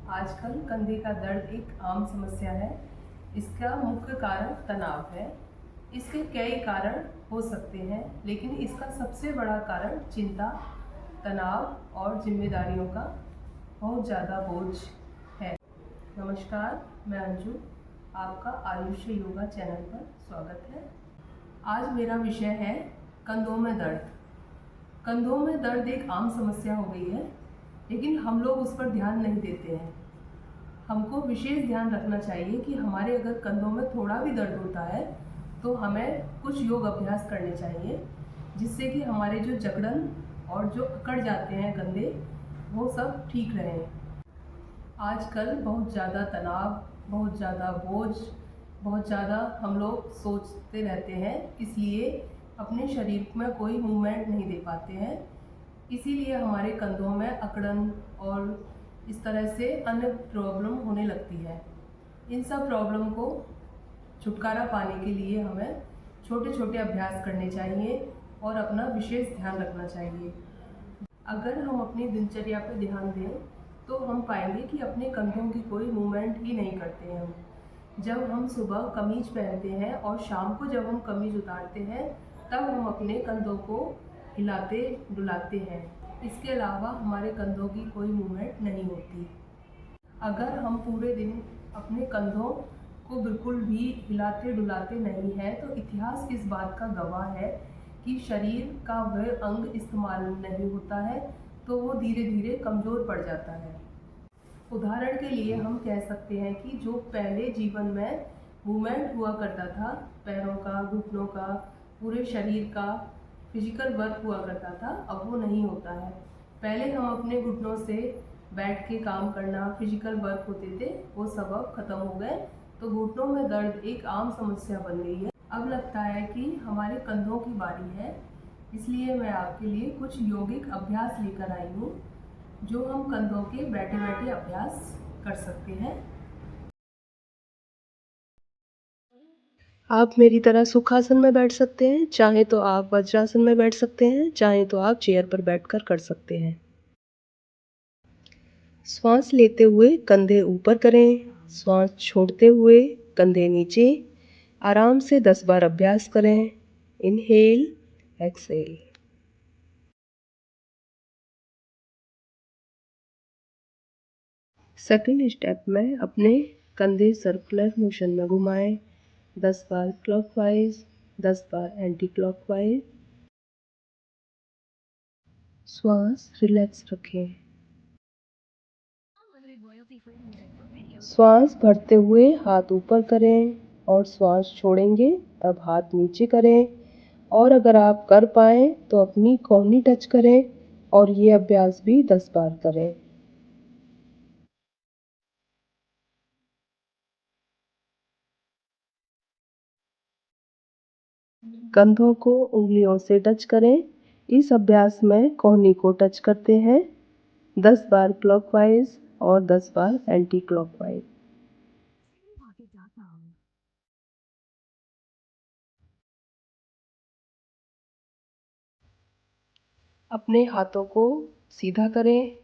आजकल कंधे का दर्द एक आम समस्या है। इसका मुख्य कारण तनाव है। इसके कई कारण हो सकते हैं, लेकिन इसका सबसे बड़ा कारण चिंता, तनाव और जिम्मेदारियों का बहुत ज़्यादा बोझ है। नमस्कार, मैं अंजू, आपका आयुष्य योगा चैनल पर स्वागत है। आज मेरा विषय है कंधों में दर्द। कंधों में दर्द एक आम समस्या हो गई है, लेकिन हम लोग उस पर ध्यान नहीं देते हैं। हमको विशेष ध्यान रखना चाहिए कि हमारे अगर कंधों में थोड़ा भी दर्द होता है तो हमें कुछ योग अभ्यास करने चाहिए, जिससे कि हमारे जो जकड़न और जो अकड़ जाते हैं कंधे, वो सब ठीक रहें। आजकल बहुत ज़्यादा तनाव, बहुत ज़्यादा बोझ, बहुत ज़्यादा हम लोग सोचते रहते हैं, इसलिए अपने शरीर में कोई मूवमेंट नहीं दे पाते हैं। इसीलिए हमारे कंधों में अकड़न और इस तरह से अन्य प्रॉब्लम होने लगती है। इन सब प्रॉब्लम को छुटकारा पाने के लिए हमें छोटे छोटे अभ्यास करने चाहिए और अपना विशेष ध्यान रखना चाहिए। अगर हम अपनी दिनचर्या पर ध्यान दें तो हम पाएंगे कि अपने कंधों की कोई मूवमेंट ही नहीं करते हैं हम। जब हम सुबह कमीज पहनते हैं और शाम को जब हम कमीज उतारते हैं, तब हम अपने कंधों को हिलाते डुलाते हैं। इसके अलावा हमारे कंधों की कोई मूवमेंट नहीं होती। अगर हम पूरे दिन अपने कंधों को बिल्कुल भी हिलाते डुलाते नहीं हैं, तो इतिहास इस बात का गवाह है कि शरीर का वह अंग इस्तेमाल नहीं होता है, तो वो धीरे धीरे कमज़ोर पड़ जाता है। उदाहरण के लिए हम कह सकते हैं कि जो पहले जीवन में मूवमेंट हुआ करता था, पैरों का, घुटनों का, पूरे शरीर का फिजिकल वर्क हुआ करता था, अब वो नहीं होता है। पहले हम अपने घुटनों से बैठ के काम करना, फिजिकल वर्क होते थे, वो सब अब खत्म हो गए, तो घुटनों में दर्द एक आम समस्या बन गई है। अब लगता है कि हमारे कंधों की बारी है, इसलिए मैं आपके लिए कुछ यौगिक अभ्यास लेकर आई हूँ, जो हम कंधों के बैठे बैठे अभ्यास कर सकते हैं। आप मेरी तरह सुखासन में बैठ सकते हैं, चाहे तो आप वज्रासन में बैठ सकते हैं, चाहे तो आप चेयर पर बैठकर कर सकते हैं। श्वास लेते हुए कंधे ऊपर करें, श्वास छोड़ते हुए कंधे नीचे। आराम से 10 बार अभ्यास करें। Inhale, exhale. सेकंड स्टेप में अपने कंधे सर्कुलर मोशन में घुमाएं। 10 बार क्लॉकवाइज, 10 बार एंटी क्लॉकवाइज। श्वास रिलैक्स रखें। श्वास भरते हुए हाथ ऊपर करें और श्वास छोड़ेंगे तब हाथ नीचे करें। और अगर आप कर पाएं तो अपनी कोहनी टच करें और ये अभ्यास भी 10 बार करें। कंधों को उंगलियों से टच करें। इस अभ्यास में कोहनी को टच करते हैं। 10 बार क्लॉकवाइज और 10 बार एंटी क्लॉकवाइज। अपने हाथों को सीधा करें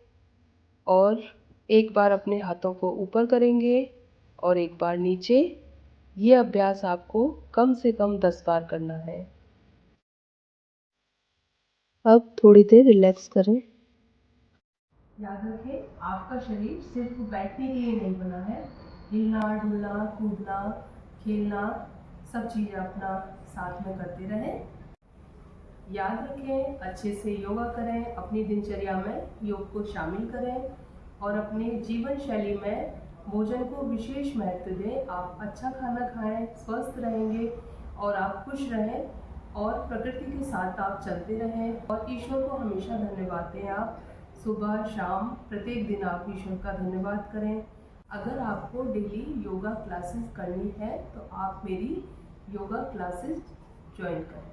और एक बार अपने हाथों को ऊपर करेंगे और एक बार नीचे। ये अभ्यास आपको कम से कम 10 बार करना है। अब थोड़ी देर रिलैक्स करें। याद रखें, आपका शरीर सिर्फ बैठने के लिए नहीं बना है। हिलना डुलना, कूदना, खेलना, सब चीज़ें अपना साथ में करते रहें। याद रखें, अच्छे से योगा करें, अपनी दिनचर्या में योग को शामिल करें और अपने जीवन शैली में भोजन को विशेष महत्व दें। आप अच्छा खाना खाएं, स्वस्थ रहेंगे और आप खुश रहें और प्रकृति के साथ आप चलते रहें और ईश्वर को हमेशा धन्यवाद दें। आप सुबह शाम प्रत्येक दिन आप ईश्वर का धन्यवाद करें। अगर आपको डेली योगा क्लासेस करनी है तो आप मेरी योगा क्लासेस ज्वाइन करें।